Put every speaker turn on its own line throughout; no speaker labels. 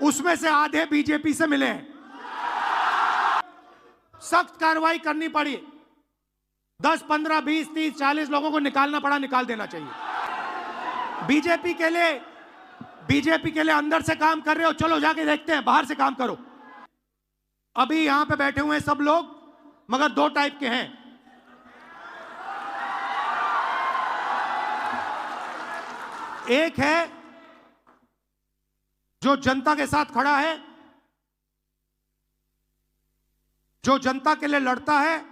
उसमें से आधे बीजेपी से मिले हैं। सख्त कार्रवाई करनी पड़ी, 10, 15, 20, 30, 40 लोगों को निकालना पड़ा, निकाल देना चाहिए। बीजेपी के लिए अंदर से काम कर रहे हो, चलो जाके देखते हैं, बाहर से काम करो। अभी यहां पे बैठे हुए हैं सब लोग, मगर दो टाइप के हैं। एक है जो जनता के साथ खड़ा है, जो जनता के लिए लड़ता है,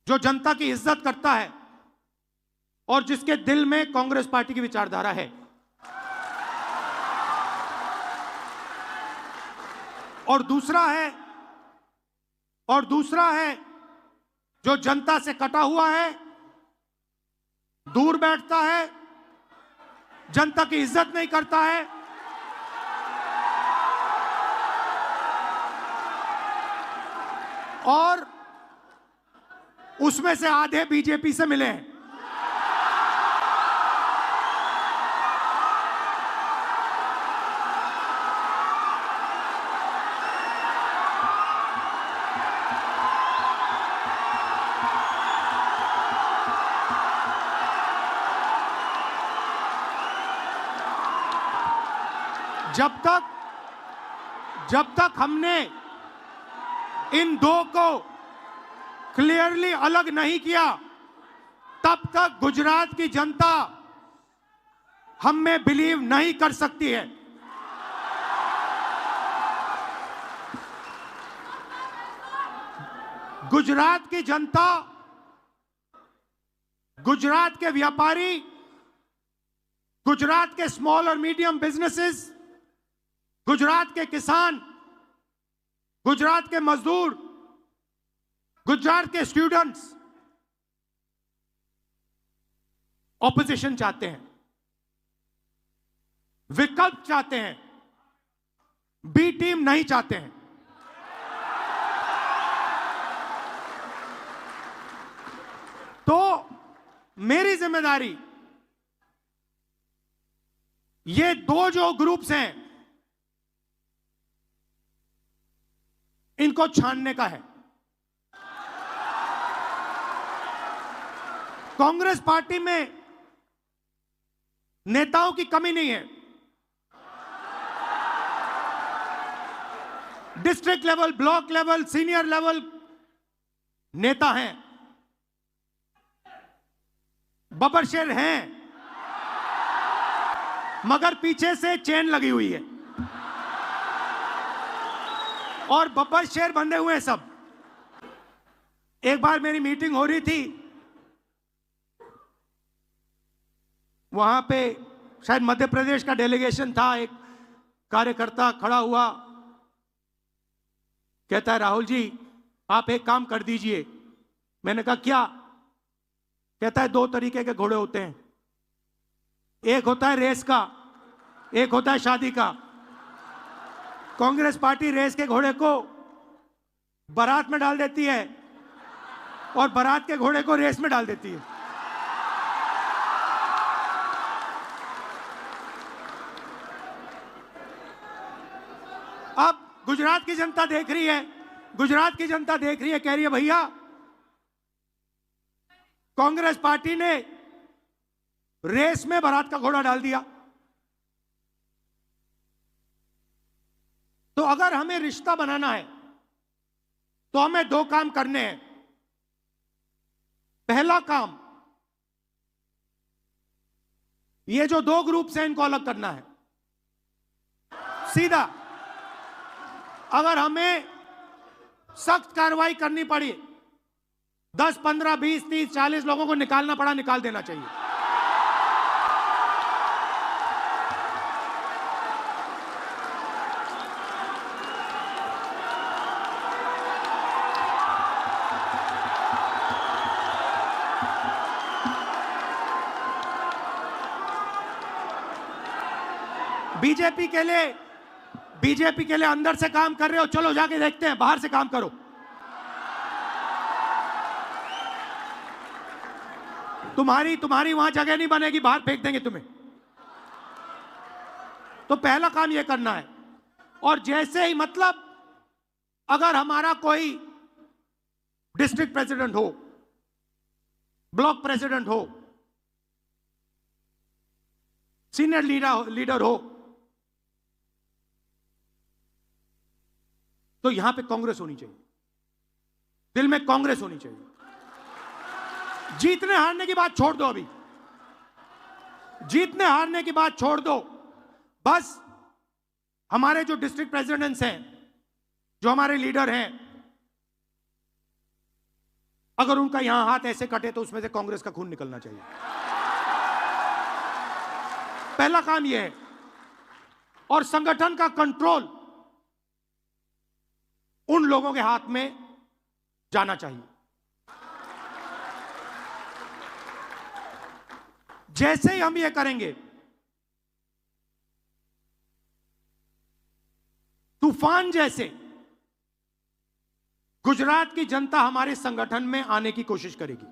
जो जनता की इज्जत करता है और जिसके दिल में कांग्रेस पार्टी की विचारधारा है। और दूसरा है जो जनता से कटा हुआ है, दूर बैठता है, जनता की इज्जत नहीं करता है, और उसमें से आधे बीजेपी से मिले हैं। जब तक हमने इन दो को क्लियरली अलग नहीं किया, तब तक गुजरात की जनता हम में बिलीव नहीं कर सकती है। गुजरात की जनता, गुजरात के व्यापारी, गुजरात के स्मॉल और मीडियम बिजनेसेस, गुजरात के किसान, गुजरात के मजदूर, गुजरात के स्टूडेंट्स ऑपोजिशन चाहते हैं, विकल्प चाहते हैं, बी टीम नहीं चाहते हैं। तो मेरी जिम्मेदारी ये दो जो ग्रुप्स हैं इनको छानने का है। कांग्रेस पार्टी में नेताओं की कमी नहीं है। District level, block level, senior level नेता हैं, बब्बर हैं, मगर पीछे से चेन लगी हुई है और बब्बर शेर बंधे हुए हैं सब। एक बार मेरी मीटिंग हो रही थी, वहां पे शायद मध्य प्रदेश का डेलीगेशन था। एक कार्यकर्ता खड़ा हुआ, कहता है राहुल जी आप एक काम कर दीजिए। मैंने कहा क्या? कहता है दो तरीके के घोड़े होते हैं, एक होता है रेस का, एक होता है शादी का। कांग्रेस पार्टी रेस के घोड़े को बारात में डाल देती है और बारात के घोड़े को रेस में डाल देती है। अब गुजरात की जनता देख रही है, गुजरात की जनता देख रही है, कह रही है भैया कांग्रेस पार्टी ने रेस में बारात का घोड़ा डाल दिया। तो अगर हमें रिश्ता बनाना है तो हमें दो काम करने हैं। पहला काम, ये जो दो ग्रुप हैं इनको अलग करना है सीधा। अगर हमें सख्त कार्रवाई करनी पड़ी, 10, 15, 20, 30, 40 लोगों को निकालना पड़ा, निकाल देना चाहिए। बीजेपी के लिए अंदर से काम कर रहे हो, चलो जाके देखते हैं, बाहर से काम करो। तुम्हारी वहां जगह नहीं बनेगी, बाहर फेंक देंगे तुम्हें। तो पहला काम यह करना है। और जैसे ही, मतलब अगर हमारा कोई डिस्ट्रिक्ट प्रेसिडेंट हो, ब्लॉक प्रेसिडेंट हो, सीनियर लीडर हो, तो यहां पे कांग्रेस होनी चाहिए, दिल में कांग्रेस होनी चाहिए। जीतने हारने की बात छोड़ दो, अभी जीतने हारने की बात छोड़ दो। बस हमारे जो डिस्ट्रिक्ट प्रेसिडेंट्स हैं, जो हमारे लीडर हैं, अगर उनका यहां हाथ ऐसे कटे तो उसमें से कांग्रेस का खून निकलना चाहिए। पहला काम यह है। और संगठन का कंट्रोल उन लोगों के हाथ में जाना चाहिए। जैसे ही हम ये करेंगे, तूफान जैसे गुजरात की जनता हमारे संगठन में आने की कोशिश करेगी।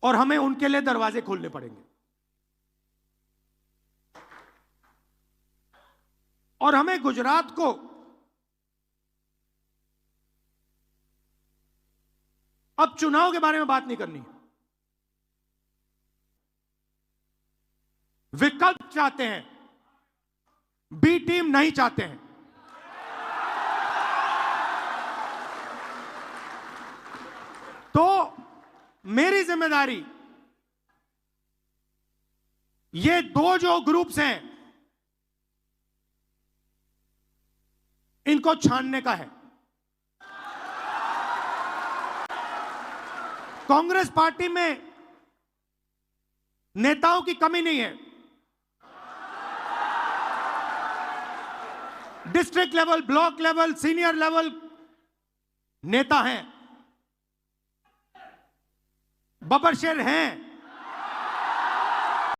और हमें उनके लिए दरवाजे खोलने पड़ेंगे। और हमें गुजरात को अब चुनाव के बारे में बात नहीं करनी। विकल्प चाहते हैं, बी टीम नहीं चाहते हैं। तो मेरी जिम्मेदारी ये दो जो ग्रुप्स हैं इनको छानने का है। कांग्रेस पार्टी में नेताओं की कमी नहीं है। District level, block level, senior level नेता हैं, बबरशेर हैं।